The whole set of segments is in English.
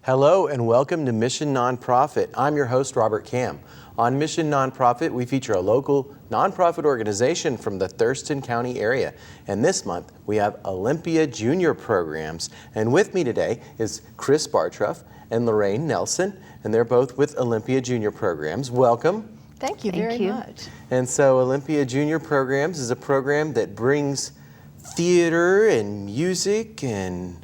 Hello and welcome to Mission Nonprofit. I'm your host, Robert Kam. On Mission Nonprofit, we feature a local nonprofit organization from the Thurston County area. And this month, we have Olympia Junior programs. And with me today is Chris Bartruff and Lorraine Nelson, and they're both with Olympia Junior programs. Welcome. Thank you very much. And so Olympia Junior programs is a program that brings theater and music and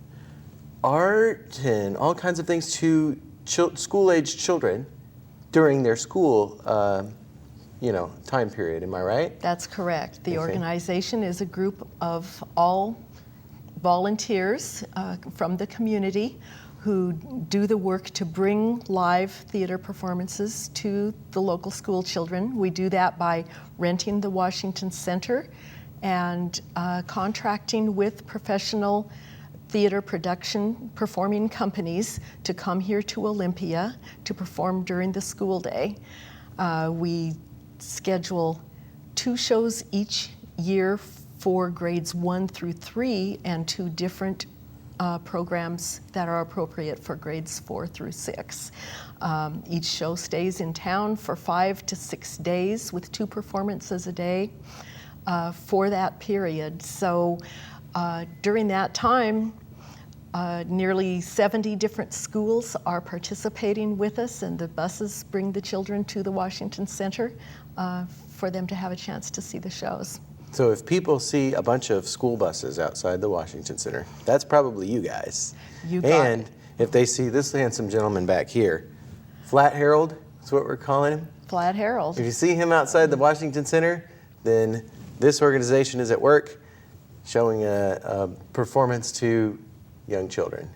art and all kinds of things to school-aged children during their school, time period. Am I right? That's correct. The organization is a group of all volunteers from the community who do the work to bring live theater performances to the local school children. We do that by renting the Washington Center and contracting with professional theater production performing companies to come here to Olympia to perform during the school day. We schedule 2 shows each year for grades 1 through 3 and 2 different programs that are appropriate for grades 4 through 6. Each show stays in town for 5 to 6 days with 2 performances a day for that period. So during that time, nearly 70 different schools are participating with us, and the buses bring the children to the Washington Center for them to have a chance to see the shows. So if people see a bunch of school buses outside the Washington Center, that's probably you guys. You got and it. If they see this handsome gentleman back here, Flat Harold, that's what we're calling him. Flat Harold. If you see him outside the Washington Center, then this organization is at work showing a performance to young children.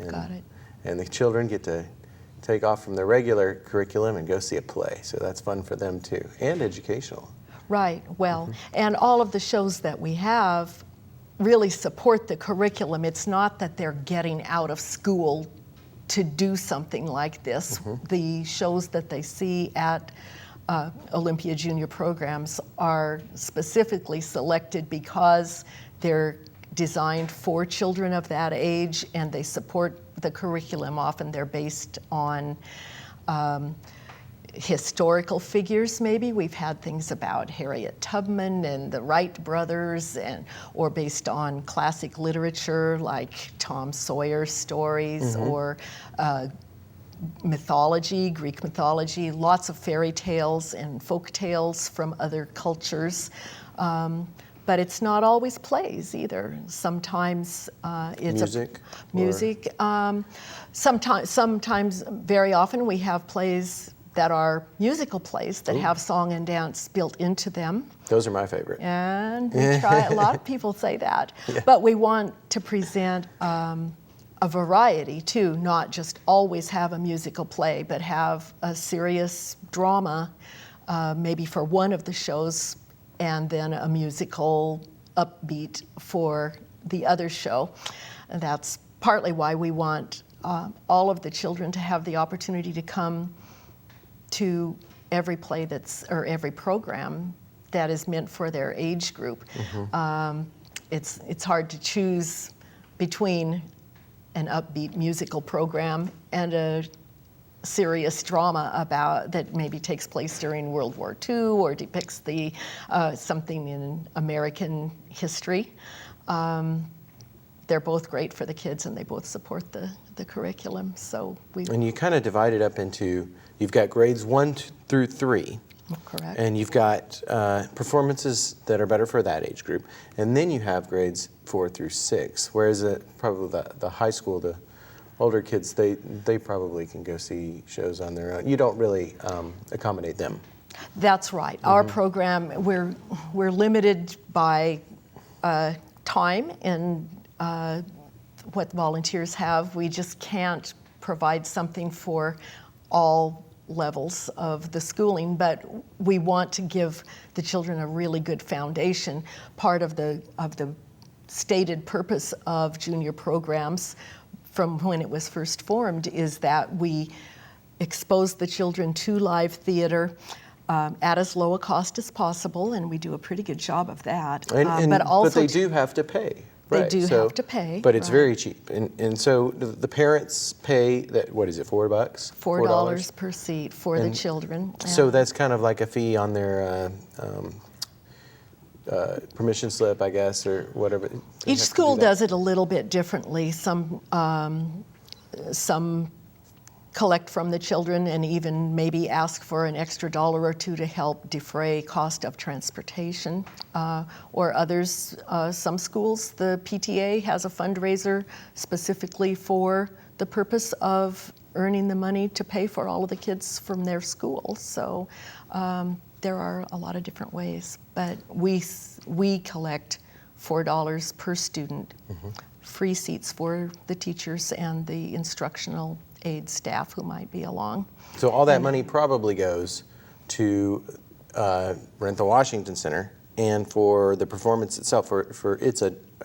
Got it. And the children get to take off from their very curriculum and go see a play. So that's fun for them too, and educational. Right, well, and all of the shows that we have really support the curriculum. It's not that they're getting out of school to do something like this. The shows that they see at Olympia Junior programs are specifically selected because they're designed for children of that age, and they support the curriculum. Often they're based on historical figures, maybe. We've had things about Harriet Tubman and the Wright brothers, or based on classic literature like Tom Sawyer stories, or mythology, Greek mythology, lots of fairy tales and folk tales from other cultures. But it's not always plays either. Sometimes it's music. Sometimes, very often, we have plays that are musical plays that have song and dance built into them. Those are my favorite. And we try. A lot of people say that, but we want to present a variety too, not just always have a musical play, but have a serious drama, maybe for one of the shows, and then a musical upbeat for the other show. And that's partly why we want all of the children to have the opportunity to come to every play or every program that is meant for their age group. It's hard to choose between an upbeat musical program and a serious drama that maybe takes place during World War II or depicts something in American history. They're both great for the kids, and they both support the curriculum. And you kind of divide it up into, you've got grades 1 through 3. Correct. And you've got performances that are better for that age group. And then you have grades 4 through 6, whereas probably the high school, the older kids, they probably can go see shows on their own. You don't really accommodate them. That's right. Our program, we're limited by time and what volunteers have. We just can't provide something for all levels of the schooling, but we want to give the children a really good foundation. Part of the stated purpose of junior programs from when it was first formed is that we expose the children to live theater at as low a cost as possible, and we do a pretty good job of that. But they do have to pay. They Right, do have to pay. But it's right. very cheap. And so the parents pay, that. What is it, $4? $4 per seat for the And children. So and that's kind of like a fee on their permission slip, I guess, or whatever. They each have to school do that. does it a little bit differently. Some collect from the children and even maybe ask for an extra $1 or $2 to help defray cost of transportation. Or others, some schools, the PTA has a fundraiser specifically for the purpose of earning the money to pay for all of the kids from their school. So there are a lot of different ways, but we collect $4 per student, free seats for the teachers and the instructional aid staff who might be along. So all that money probably goes to rent the Washington Center and for the performance itself.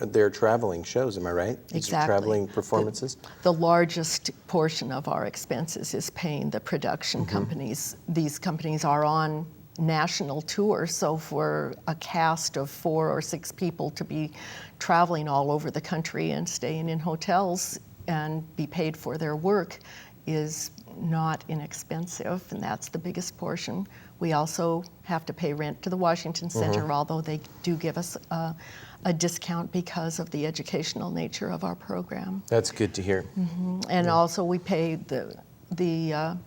They're traveling shows, am I right? These are Exactly. traveling performances? The largest portion of our expenses is paying the production companies. These companies are on national tour, so for a cast of 4 or 6 people to be traveling all over the country and staying in hotels and be paid for their work is not inexpensive, and that's the biggest portion. We also have to pay rent to the Washington Center, although they do give us a discount because of the educational nature of our program. That's good to hear. And also we pay the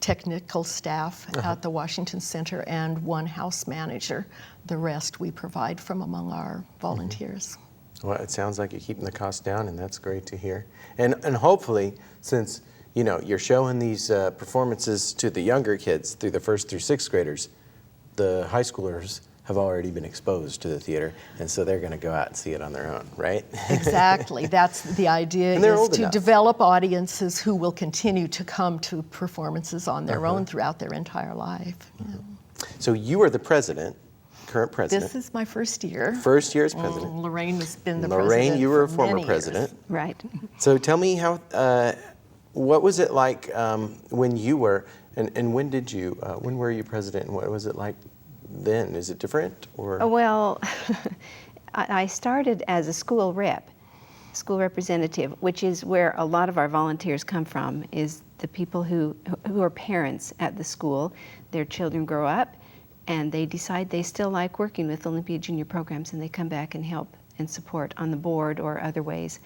technical staff at the Washington Center and one house manager. The rest we provide from among our volunteers. Well, it sounds like you're keeping the cost down, and that's great to hear. And hopefully, since you're showing these performances to the younger kids through the 1st through 6th graders, the high schoolers have already been exposed to the theater, and so they're going to go out and see it on their own, right? Exactly. That's the idea, And they're is old to enough. develop audiences who will continue to come to performances on their own throughout their entire life. Yeah. So you are the president, current president. This is my first year. First year as president. Lorraine has been the Lorraine, president you were a for former many president. years. Right. So tell me what was it like when you were, and when were you president, and what was it like then? Is it different, or? Well, I started as a school representative, which is where a lot of our volunteers come from, is the people who are parents at the school. Their children grow up and they decide they still like working with Olympia Junior programs, and they come back and help and support on the board or other ways.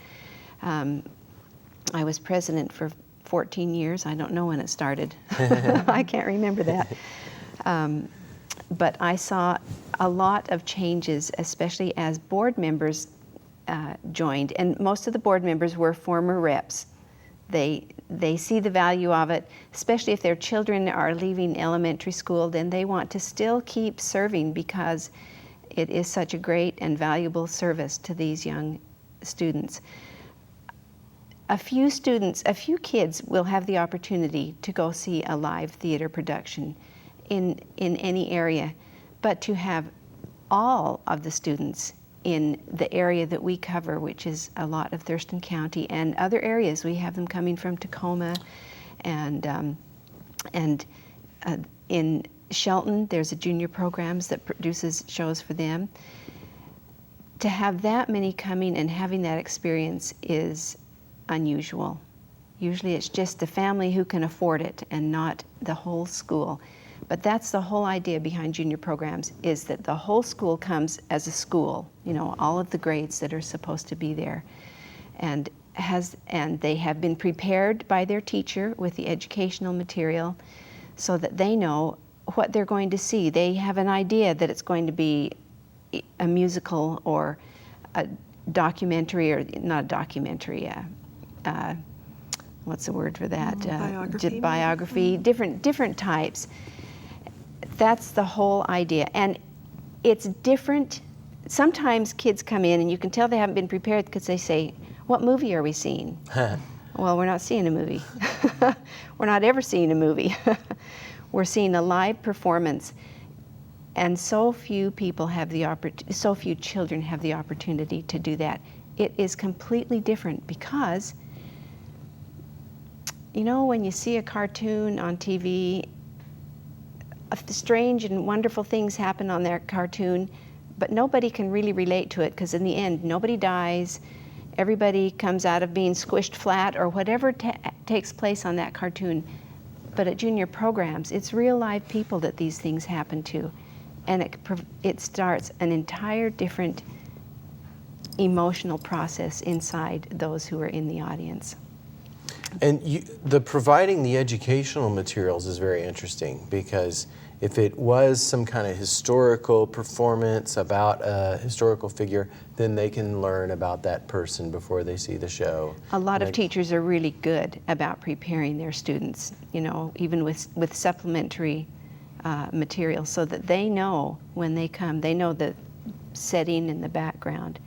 I was president for 14 years. I don't know when it started. I can't remember that. But I saw a lot of changes, especially as board members joined. And most of the board members were former reps. They see the value of it, especially if their children are leaving elementary school, then they want to still keep serving because it is such a great and valuable service to these young students. A few kids will have the opportunity to go see a live theater production in any area, but to have all of the students in the area that we cover, which is a lot of Thurston County and other areas. We have them coming from Tacoma, and in Shelton, there's a junior programs that produces shows for them. To have that many coming and having that experience is unusual. Usually it's just the family who can afford it and not the whole school. But that's the whole idea behind junior programs, is that the whole school comes as a school, all of the grades that are supposed to be there. And they have been prepared by their teacher with the educational material so that they know what they're going to see. They have an idea that it's going to be a musical or a documentary, or not a documentary, what's the word for that? Biography, different types. That's the whole idea. And it's different. Sometimes kids come in and you can tell they haven't been prepared because they say, "What movie are we seeing?" Well, we're not seeing a movie. We're not ever seeing a movie. We're seeing a live performance. And so few children have the opportunity to do that. It is completely different because, when you see a cartoon on TV, strange and wonderful things happen on that cartoon, but nobody can really relate to it because in the end, nobody dies. Everybody comes out of being squished flat or whatever takes place on that cartoon. But at junior programs, it's real live people that these things happen to. And it starts an entire different emotional process inside those who are in the audience. And providing the educational materials is very interesting, because if it was some kind of historical performance about a historical figure, then they can learn about that person before they see the show. A lot of teachers are really good about preparing their students, you know, even with supplementary material, so that they know when they come, they know the setting and the background.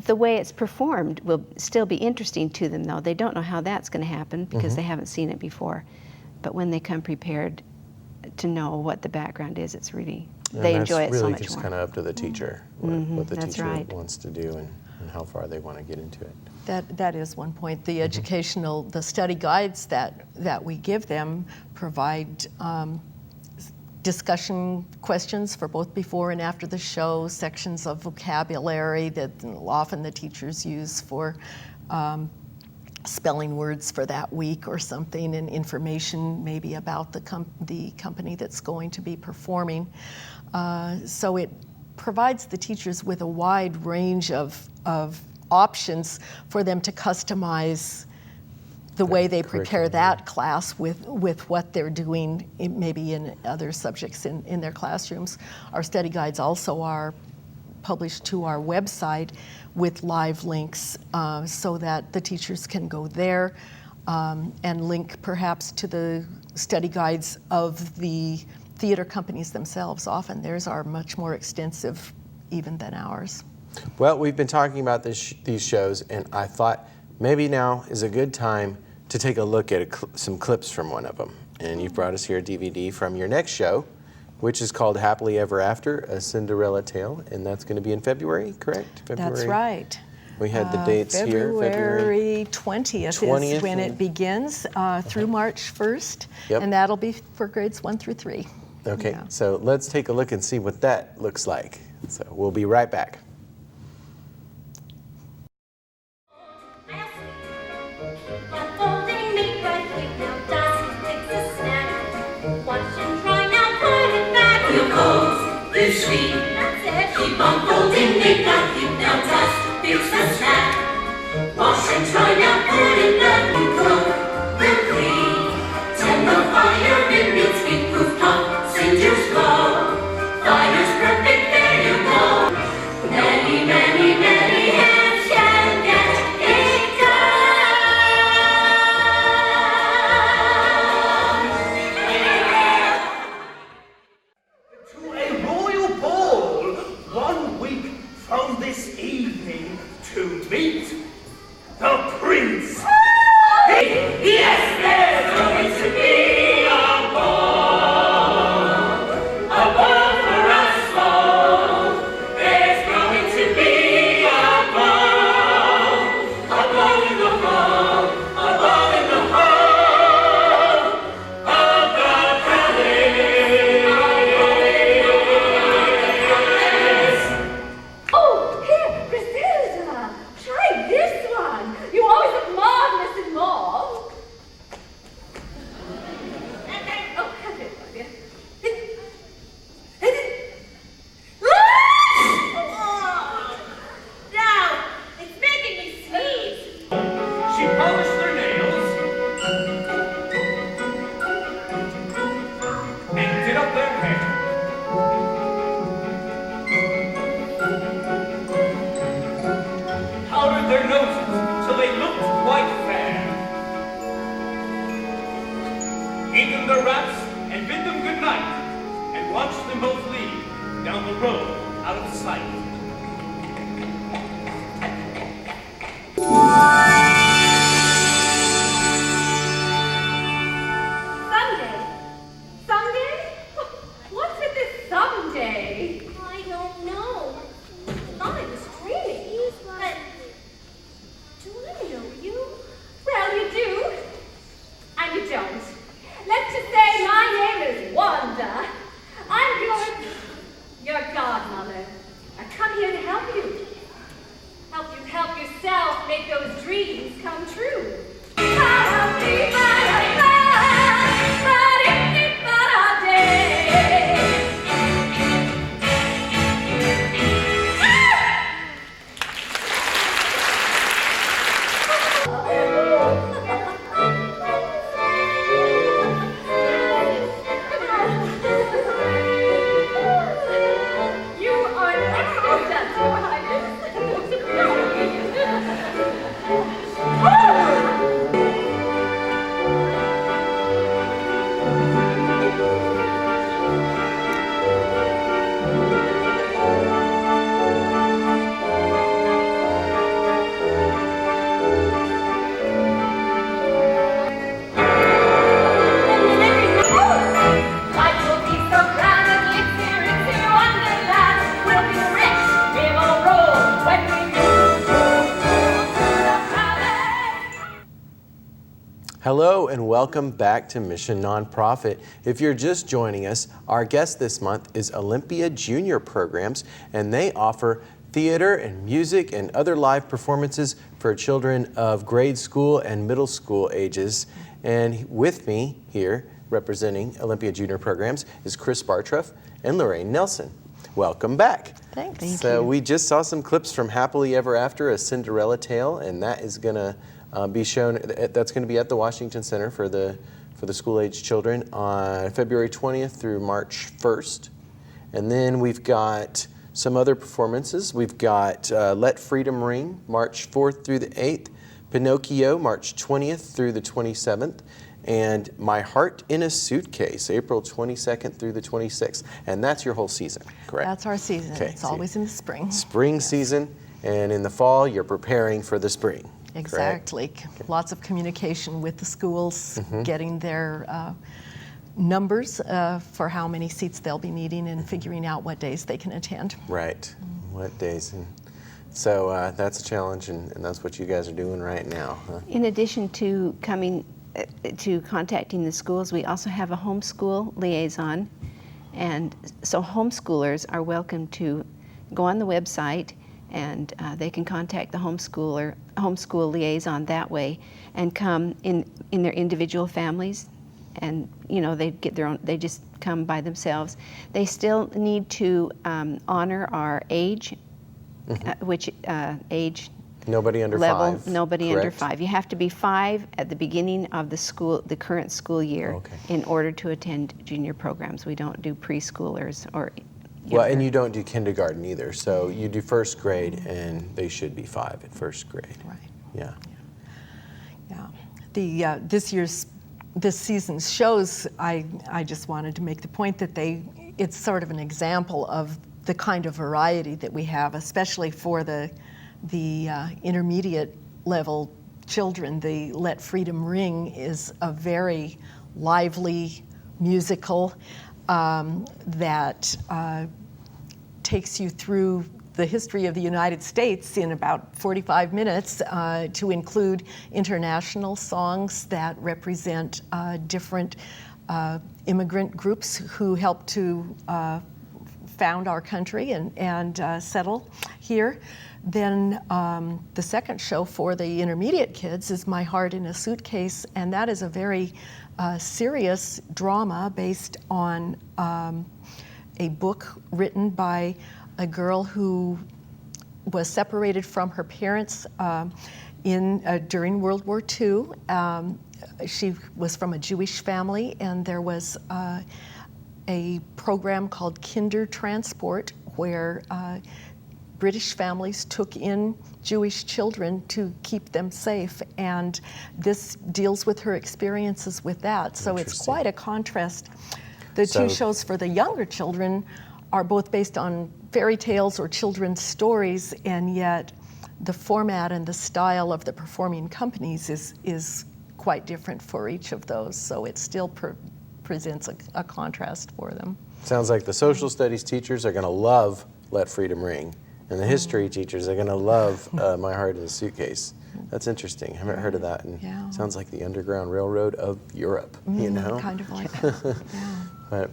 The way it's performed will still be interesting to them, though. They don't know how that's going to happen because they haven't seen it before. But when they come prepared to know what the background is, it's really, they enjoy it so much more. That's really just kind of up to the teacher, what the that's teacher right. wants to do and how far they want to get into it. That is one point. The educational, the study guides that we give them provide discussion questions for both before and after the show, sections of vocabulary that often the teachers use for spelling words for that week or something, and information maybe about the company that's going to be performing. So it provides the teachers with a wide range of options for them to customize the way they prepare that class with what they're doing maybe in other subjects in their classrooms. Our study guides also are published to our website with live links so that the teachers can go there and link perhaps to the study guides of the theater companies themselves. Often theirs are much more extensive even than ours. Well, we've been talking about these shows, and I thought maybe now is a good time to take a look at some clips from one of them. And you've brought us here a DVD from your next show, which is called Happily Ever After, A Cinderella Tale, and that's going to be in February, correct? February. That's right. We had the dates here. February 20th is when it begins through March 1st, and that'll be for grades 1 through 3. Okay, Yeah. so let's take a look and see what that looks like. So we'll be right back. Sweet. That's it. Keep on folding, make that heap now dust. Here's the snack. Wash and try now, put in that we cook. We'll clean. Tend the fire in its leak-proof top. Cinders glow. Fire's perfect, there you go. Many, many, many hands can get it from this evening to meet the prince. Yes, there's going to be a ball for us all. There's going to be a ball in the hall, a ball in the hall of the palace. Oh, here, Griselda, try this one. You always look marvelous in mauve. Oh, have it, my dear. Now, it's making me sneeze. She polished their nails and did up their hair. Powdered their noses till they looked quite fair. Gave them their wraps and bid them good night, and watched them both leave down the road out of sight. Someday? What's with this someday? I don't know. I thought I was dreaming. But do I know you? Well, you do, and you don't. Let's just say my name is Wanda. I'm your godmother. and welcome back to Mission Nonprofit. If you're just joining us, our guest this month is Olympia Junior Programs, and they offer theater and music and other live performances for children of grade school and middle school ages. And with me here, representing Olympia Junior Programs, is Chris Bartruff and Lorraine Nelson. Welcome back. Thanks. So we just saw some clips from Happily Ever After, a Cinderella tale, and that is going to be shown. That's going to be at the Washington Center for the school-age children on February 20th through March 1st. And then we've got some other performances. We've got Let Freedom Ring, March 4th through the 8th, Pinocchio, March 20th through the 27th, and My Heart in a Suitcase, April 22nd through the 26th. And that's your whole season, correct? That's our season. Okay, It's always in the spring. Spring season, and in the fall, you're preparing for the spring. Correct? Exactly. Lots of communication with the schools, getting their numbers for how many seats they'll be needing and figuring out what days they can attend. Right. What days? And so that's a challenge, and that's what you guys are doing right now. Huh? In addition to coming to contacting the schools, we also have a homeschool liaison, and so homeschoolers are welcome to go on the website, and they can contact the homeschool liaison that way, and come in their individual families, and they get their own. They just come by themselves. They still need to honor our age, which age. Nobody under level, 5. Nobody correct? under 5. You have to be 5 at the beginning of the current school year in order to attend junior programs. We don't do preschoolers or Well, younger. and you don't do kindergarten either, so you do first grade, and they should be 5 at first grade. Right. Yeah. Yeah. This season's shows, I just wanted to make the point that it's sort of an example of the kind of variety that we have, especially for the intermediate level children. The Let Freedom Ring is a very lively musical that takes you through the history of the United States in about 45 minutes to include international songs that represent different immigrant groups who helped to found our country and settle here. Then the second show for the intermediate kids is My Heart in a Suitcase, and that is a very serious drama based on a book written by a girl who was separated from her parents during World War II. She was from a Jewish family, and there was a program called Kinder Transport where British families took in Jewish children to keep them safe, and this deals with her experiences with that. So it's quite a contrast. The two shows for the younger children are both based on fairy tales or children's stories, and yet the format and the style of the performing companies is quite different for each of those. So it still presents a contrast for them. Sounds like the social studies teachers are going to love Let Freedom Ring, and the history teachers are going to love My Heart in a Suitcase. That's interesting. I haven't heard of that. And sounds like the Underground Railroad of Europe, Kind of like that. But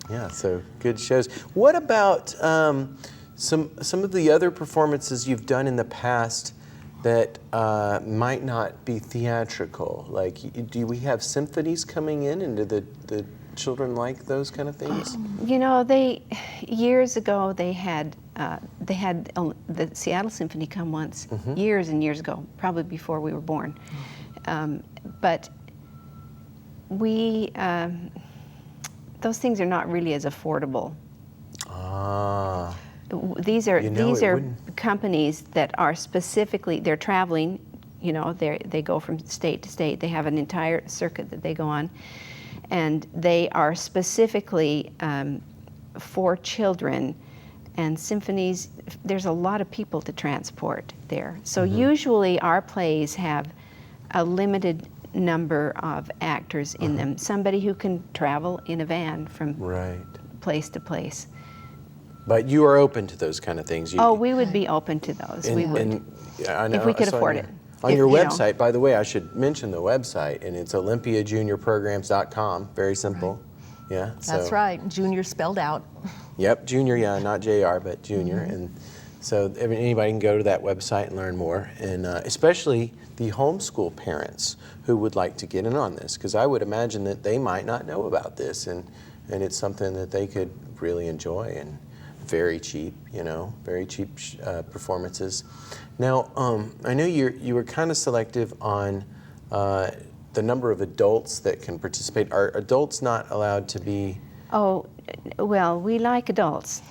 yeah, so good shows. What about some of the other performances you've done in the past that might not be theatrical? Like, do we have symphonies coming in, and do the children like those kind of things? Years ago they had the Seattle Symphony come once, years and years ago, probably before we were born. But we those things are not really as affordable. These are companies that are specifically, they're traveling, they go from state to state. They have an entire circuit that they go on, and they are specifically for children. And symphonies, there's a lot of people to transport there. So usually our plays have a limited number of actors in them. Somebody who can travel in a van from place to place. But you are open to those kind of things. We would be open to those. We would, I know, if we could afford it. On If, your you know, website, by the way, I should mention the website, and it's olympiajuniorprograms.com. Very simple. Yeah. That's right. Junior spelled out. Yep, junior, yeah, not JR, but junior. And so anybody can go to that website and learn more, and especially the homeschool parents who would like to get in on this, because I would imagine that they might not know about this, and it's something that they could really enjoy, and very cheap, very cheap performances. Now, I know you were kind of selective on the number of adults that can participate. Are adults not allowed to be? Oh, well, we like adults.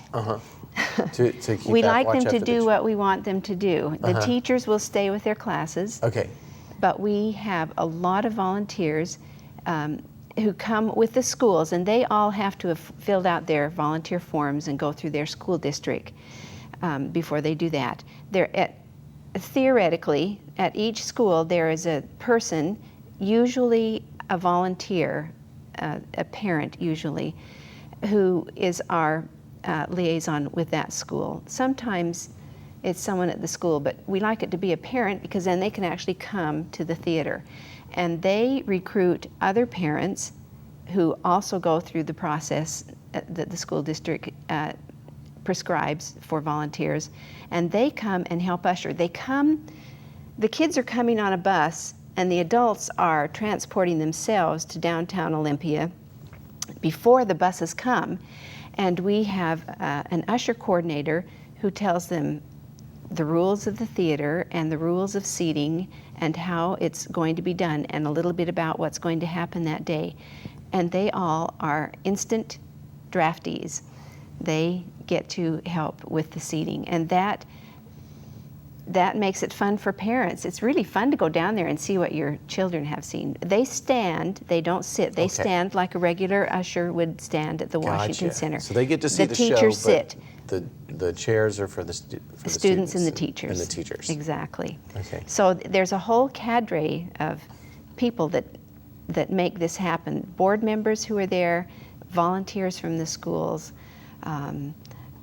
To keep We that like watch them to after do what we want them to do. The Uh-huh. teachers will stay with their classes, Okay. but we have a lot of volunteers who come with the schools, and they all have to have filled out their volunteer forms and go through their school district before they do that. Theoretically, at each school, there is a person, usually a volunteer, a parent usually, who is our liaison with that school. Sometimes it's someone at the school, but we like it to be a parent because then they can actually come to the theater. And they recruit other parents who also go through the process that the school district prescribes for volunteers, and they come and help usher. The kids are coming on a bus, and the adults are transporting themselves to downtown Olympia before the buses come, and we have an usher coordinator who tells them the rules of the theater and the rules of seating and how it's going to be done, and a little bit about what's going to happen that day. And they all are instant draftees. They get to help with the seating, and that makes it fun for parents. It's really fun to go down there and see what your children have seen. They stand, they don't sit. They stand like a regular usher would stand at the Washington Center. So they get to see the show, teachers but sit. the chairs are for the Students and the teachers. And the teachers. Exactly. Okay. So there's a whole cadre of people that make this happen. Board members who are there, volunteers from the schools,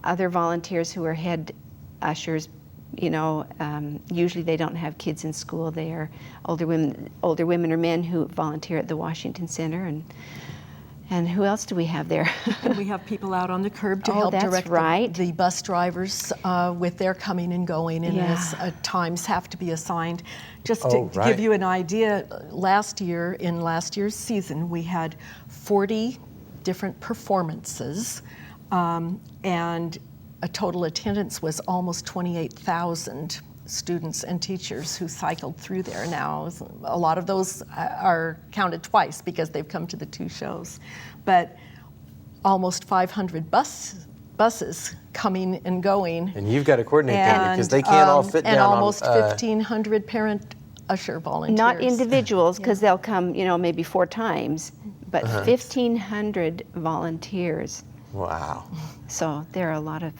other volunteers who are head ushers. Usually they don't have kids in school. They are older women or men who volunteer at the Washington Center, and who else do we have there? And we have people out on the curb to Oh, help that's direct right. the bus drivers with their coming and going, and as times have to be assigned. Just to give you an idea, in last year's season, we had 40 different performances, and a total attendance was almost 28,000 students and teachers who cycled through there. Now, a lot of those are counted twice because they've come to the two shows, but almost 500 buses coming and going. And you've got to coordinate that because they can't all fit down and almost on, 1,500 parent usher volunteers. Not individuals, because they'll come, maybe 4 times, but 1,500 volunteers. Wow. So there are a lot of.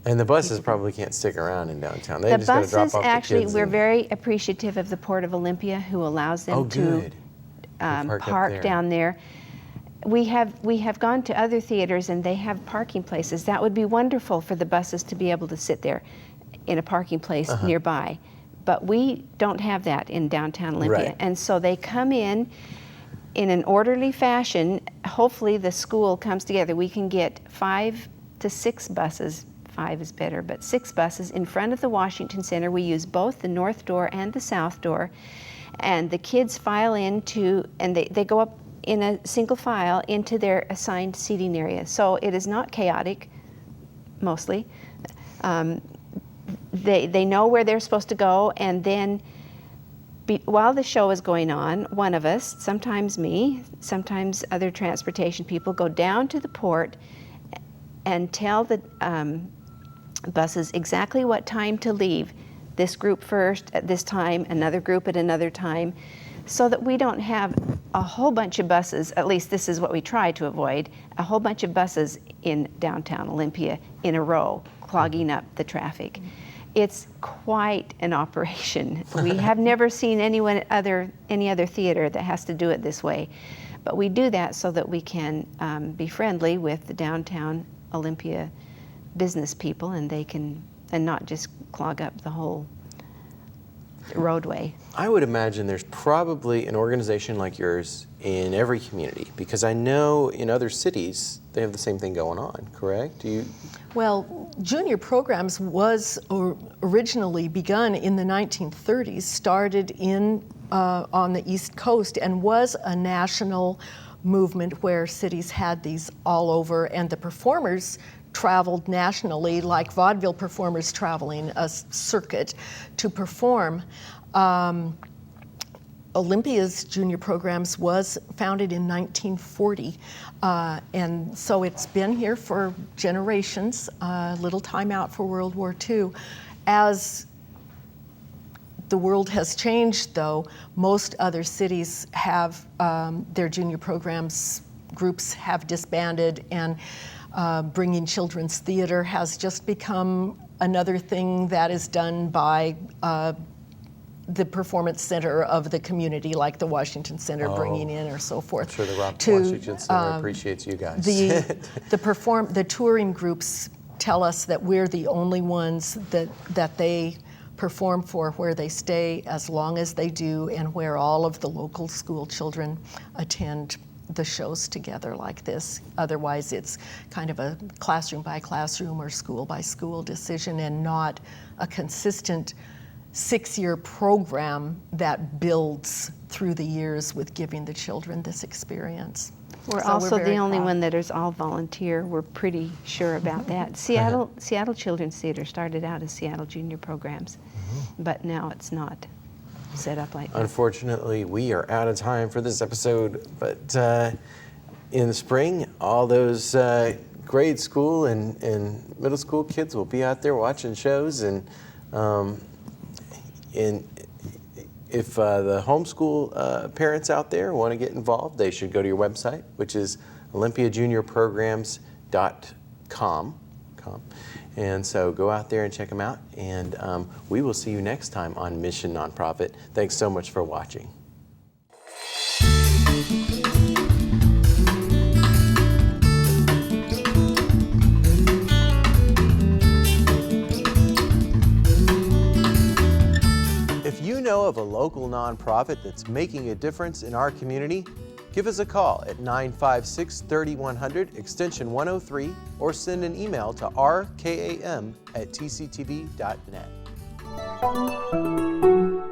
And the buses probably can't stick around in downtown. They The just got to drop buses, off actually, the kids. we're very appreciative of the Port of Olympia, who allows them to park down there. We have gone to other theaters, and they have parking places. That would be wonderful for the buses to be able to sit there in a parking place nearby. But we don't have that in downtown Olympia. Right. And so they come in an orderly fashion. Hopefully the school comes together. We can get 5 to 6 buses. 5 is better, but 6 buses in front of the Washington Center. We use both the north door and the south door, and the kids file into, and they go up in a single file into their assigned seating area. So it is not chaotic, mostly. They know where they're supposed to go, and then while the show is going on, one of us, sometimes me, sometimes other transportation people, go down to the port and tell the buses exactly what time to leave. This group first at this time, another group at another time, so that we don't have a whole bunch of buses, at least this is what we try to avoid, a whole bunch of buses in downtown Olympia in a row, clogging up the traffic. It's quite an operation. We have never seen any other theater that has to do it this way. But we do that so that we can be friendly with the downtown Olympia business people, and they can, and not just clog up the whole roadway. I would imagine there's probably an organization like yours in every community, because I know in other cities they have the same thing going on, correct? Well, junior programs was originally begun in the 1930s, started on the East Coast, and was a national movement where cities had these all over, and the performers traveled nationally, like vaudeville performers traveling a circuit to perform. Olympia's junior programs was founded in 1940, and so it's been here for generations, little time out for World War II. As the world has changed, though, most other cities have their junior programs, groups have disbanded, and bringing children's theater has just become another thing that is done by the performance center of the community, like the Washington Center bringing in or so forth. I'm sure the Washington Center appreciates you guys. The touring groups tell us that we're the only ones that they perform for, where they stay as long as they do, and where all of the local school children attend the shows together like this. Otherwise, it's kind of a classroom by classroom or school by school decision, and not a consistent 6-year program that builds through the years with giving the children this experience. We're So also very the only proud. one that is all volunteer. We're pretty sure about that. Seattle Children's Theater started out as Seattle Junior Programs, but now it's not set up like that. Unfortunately, we are out of time for this episode, but in the spring, all those grade school and middle school kids will be out there watching shows, and if the homeschool parents out there want to get involved, they should go to your website, which is olympiajuniorprograms.com. And so go out there and check them out, and we will see you next time on Mission Nonprofit. Thanks so much for watching. If you know of a local nonprofit that's making a difference in our community, give us a call at 956-3100, extension 103, or send an email to rkam@tctv.net.